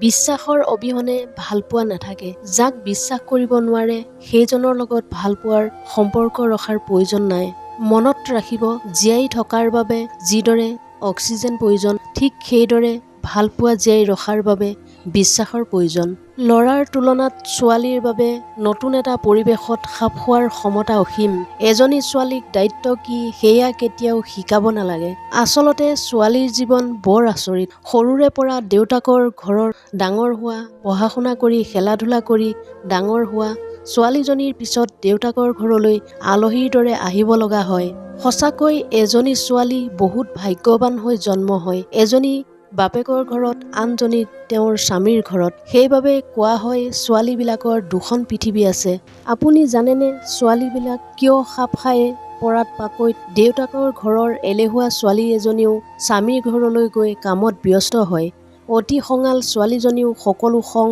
বিশ্বাসৰ অবিহনে ভালপোৱা নাথাকে। যাক বিশ্বাস কৰিব নোৱাৰে সেইজনৰ লগত ভালপোৱাৰ সম্পৰ্ক ৰখাৰ প্ৰয়োজন নাই। মনত ৰাখিব, জীয়াই থকাৰ বাবে যিদৰে অক্সিজেন প্ৰয়োজন, ঠিক সেইদৰে ভালপোৱা জীয়াই ৰখাৰ বাবে বিশ্বাসৰ প্ৰয়োজন। ল'ৰাৰ তুলনাত ছোৱালীৰ বাবে নতুন এটা পৰিৱেশত খাপ খোৱাৰ ক্ষমতা অসীম। এজনী ছোৱালীক দায়িত্ব কি সেয়া কেতিয়াও শিকাব নালাগে। আচলতে ছোৱালীৰ জীৱন বৰ আচৰিত। সৰুৰে পৰা দেউতাকৰ ঘৰৰ ডাঙৰ হোৱা, পঢ়া শুনা কৰি খেলা ধূলা কৰি ডাঙৰ হোৱা ছোৱালীজনীৰ পিছত দেউতাকৰ ঘৰলৈ আলহীৰ দৰে আহিব লগা হয়। সঁচাকৈ এজনী ছোৱালী বহুত ভাগ্যৱান হৈ জন্ম হয়। এজনী বাপেকৰ ঘৰত, আনজনী তেওঁৰ স্বামীৰ ঘৰত। সেইবাবে কোৱা হয় ছোৱালীবিলাকৰ দুখন পৃথিৱী আছে। আপুনি জানেনে ছোৱালীবিলাক কিয় খাপ খাই পৰাত পাকৈত? দেউতাকৰ ঘৰৰ এলেহুৱা ছোৱালী এজনীও স্বামীৰ ঘৰলৈ গৈ কামত ব্যস্ত হয়। অতি খঙাল ছোৱালীজনীও সকলো খং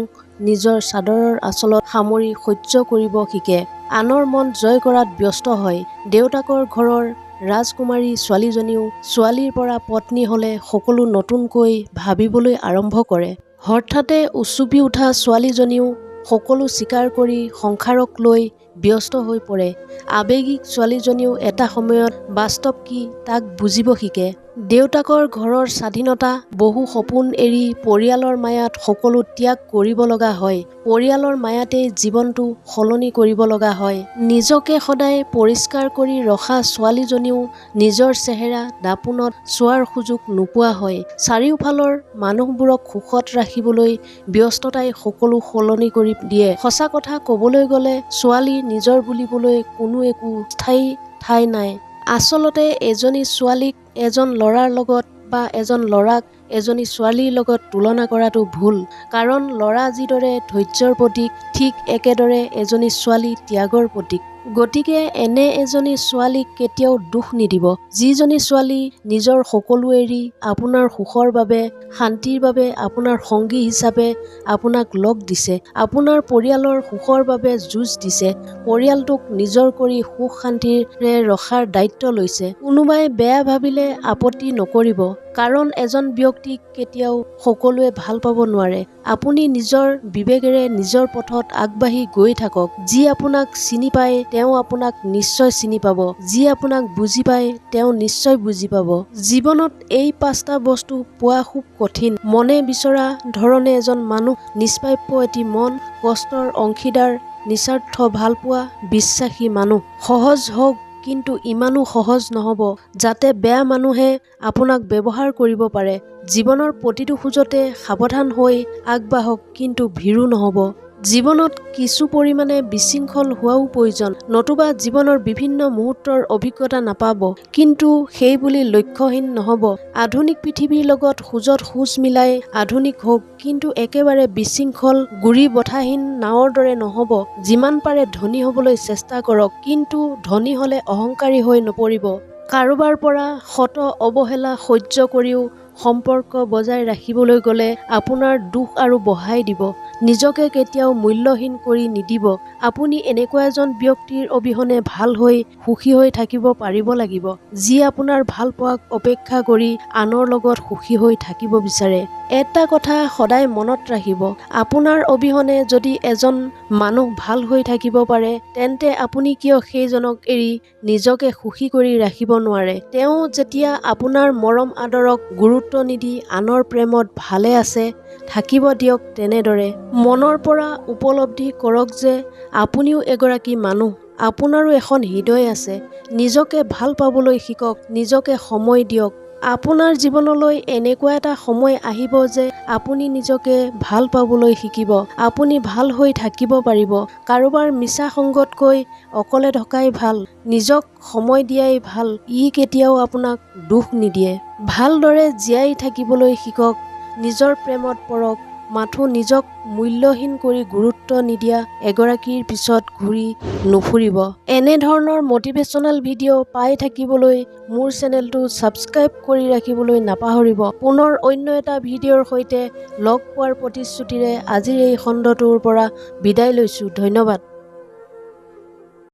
নিজৰ চাদৰৰ আঁচলত সামৰি সহ্য কৰিব শিকে। আনৰ মন জয় কৰাত ব্যস্ত হয়। দেউতাকৰ ঘৰৰ ৰাজকুমাৰী ছোৱালীজনীও ছোৱালীৰ পৰা পত্নী হ'লে সকলো নতুনকৈ ভাবিবলৈ আৰম্ভ কৰে। হঠাতে উচুপি উঠা ছোৱালীজনীও সকলো স্বীকাৰ কৰি সংসাৰক লৈ ব্যস্ত হৈ পৰে। আৱেগিক ছোৱালীজনীও এটা সময়ত বাস্তৱ কি তাক বুজিব শিকে। দেউতাকৰ ঘৰৰ স্বাধীনতা, বহু সপোন এৰি পৰিয়ালৰ মায়াত সকলো ত্যাগ কৰিব লগা হয়। পৰিয়ালৰ মায়াতেই জীৱনটো সলনি কৰিব লগা হয়। নিজকে সদায় পৰিষ্কাৰ কৰি ৰখা ছোৱালীজনীও নিজৰ চেহেৰা দাপোনত চোৱাৰ সুযোগ নোপোৱা হয়। চাৰিওফালৰ মানুহবোৰক সুখত ৰাখিবলৈ ব্যস্ততাই সকলো সলনি কৰি দিয়ে। সঁচা কথা ক'বলৈ গ'লে ছোৱালী নিজৰ বুলিবলৈ কোনো একো স্থায়ী ঠাই নাই। আচলতে এজনী ছোৱালীক এজন ল'ৰাৰ লগত বা এজন ল'ৰাক এজনী ছোৱালীৰ লগত তুলনা কৰাটো ভুল। কাৰণ ল'ৰা যিদৰে ধৈৰ্যৰ প্ৰতীক, ঠিক একেদৰে এজনী ছোৱালী ত্যাগৰ প্ৰতীক। গতিকে এনে এজনী ছোৱালীক কেতিয়াও দোষ নিদিব, যিজনী ছোৱালী নিজৰ সকলো এৰি আপোনাৰ সুখৰ বাবে, শান্তিৰ বাবে আপোনাৰ সংগী হিচাপে আপোনাক লগ দিছে, আপোনাৰ পৰিয়ালৰ সুখৰ বাবে যুঁজ দিছে, পৰিয়ালটোক নিজৰ কৰি সুখ শান্তিৰে ৰখাৰ দায়িত্ব লৈছে। কোনোবাই বেয়া ভাবিলে আপত্তি নকৰিব, কাৰণ এজন ব্যক্তিক কেতিয়াও সকলোৱে ভাল পাব নোৱাৰে। আপুনি নিজৰ বিবেকেৰে নিজৰ পথত আগবাঢ়ি গৈ থাকক। যি আপোনাক চিনি পায় তেওঁ আপোনাক নিশ্চয় চিনি পাব, যি আপোনাক বুজি পায় তেওঁ নিশ্চয় বুজি পাব। জীৱনত এই 5টা বস্তু পোৱা খুব কঠিন। মনে বিচৰা ধৰণে এজন মানুহ, নিষ্পাপ্য এটি মন, কষ্টৰ অংশীদাৰ, নিস্বাৰ্থ ভালপোৱা, বিশ্বাসী মানুহ। সহজ হওক, কিন্তু ইমানো সহজ নহ'ব যাতে বেয়া মানুহে আপোনাক ব্যৱহাৰ কৰিব পাৰে। জীৱনৰ প্ৰতিটো খোজতে সাৱধান হৈ আগবাঢ়ক, কিন্তু ভীৰু নহ'ব। জীৱনত কিছু পৰিমাণে বিশৃংখল হোৱাও প্ৰয়োজন, নতুবা জীৱনৰ বিভিন্ন মুহূৰ্তৰ অভিজ্ঞতা নাপাব। কিন্তু সেই বুলি লক্ষ্যহীন নহ'ব। আধুনিক পৃথিৱীৰ লগত খোজত খোজ মিলাই আধুনিক হওক, কিন্তু একেবাৰে বিশৃংখল গুৰি বঠাহীন নাৱৰ দৰে নহ'ব। যিমান পাৰে ধনী হ'বলৈ চেষ্টা কৰক, কিন্তু ধনী হ'লে অহংকাৰী হৈ নপৰিব। কাৰোবাৰ পৰা শত অৱহেলা সহ্য কৰিও সম্পৰ্ক বজাই ৰাখিবলৈ গ'লে আপোনাৰ দুখ আৰু বঢ়াই দিব। নিজকে কেতিয়াও মূল্যহীন কৰি নিদিব। আপুনি এনেকুৱা এজন ব্যক্তিৰ অবিহনে ভাল হৈ সুখী হৈ থাকিব পাৰিব লাগিব, যি আপোনাৰ ভাল পোৱাক অপেক্ষা কৰি আনৰ লগত সুখী হৈ থাকিব বিচাৰে। এটা কথা সদায় মনত ৰাখিব, আপোনাৰ অবিহনে যদি এজন মানুহ ভাল হৈ থাকিব পাৰে, তেন্তে আপুনি কিয় সেইজনক এৰি নিজকে সুখী কৰি ৰাখিব নোৱাৰে? তেওঁ যেতিয়া আপোনাৰ মৰম আদৰক গুৰুত্ব নিদি আনৰ প্ৰেমত ভালে আছে, থাকিব দিয়ক তেনেদৰে। মনৰ পৰা উপলব্ধি কৰক যে আপুনিও এগৰাকী মানুহ, আপোনাৰো এখন হৃদয় আছে। নিজকে ভাল পাবলৈ শিকক, নিজকে সময় দিয়ক। আপোনাৰ জীৱনলৈ এনেকুৱা এটা সময় আহিব যে আপুনি নিজকে ভাল পাবলৈ শিকিব। আপুনি ভাল হৈ থাকিব পাৰিব। কাৰোবাৰ মিছা সংগতকৈ অকলে থকাই ভাল, নিজক সময় দিয়াই ভাল। ই কেতিয়াও আপোনাক দুখ নিদিয়ে। ভালদৰে জীয়াই থাকিবলৈ শিকক, নিজৰ প্ৰেমত পৰক। মাথো নিজক মূল্যহীন কৰি গুৰুত্ব নিদিয়া এগৰাকীৰ পিছত ঘূৰি নুফুৰিব। এনেধৰণৰ মটিভেশ্যনেল ভিডিঅ' পাই থাকিবলৈ মোৰ চেনেলটো ছাবস্ক্ৰাইব কৰি ৰাখিবলৈ নাপাহৰিব। পুনৰ অন্য এটা ভিডিঅ'ৰ সৈতে লগ পোৱাৰ প্ৰতিশ্ৰুতিৰে আজিৰ এই খণ্ডটোৰ পৰা বিদায় লৈছোঁ। ধন্যবাদ।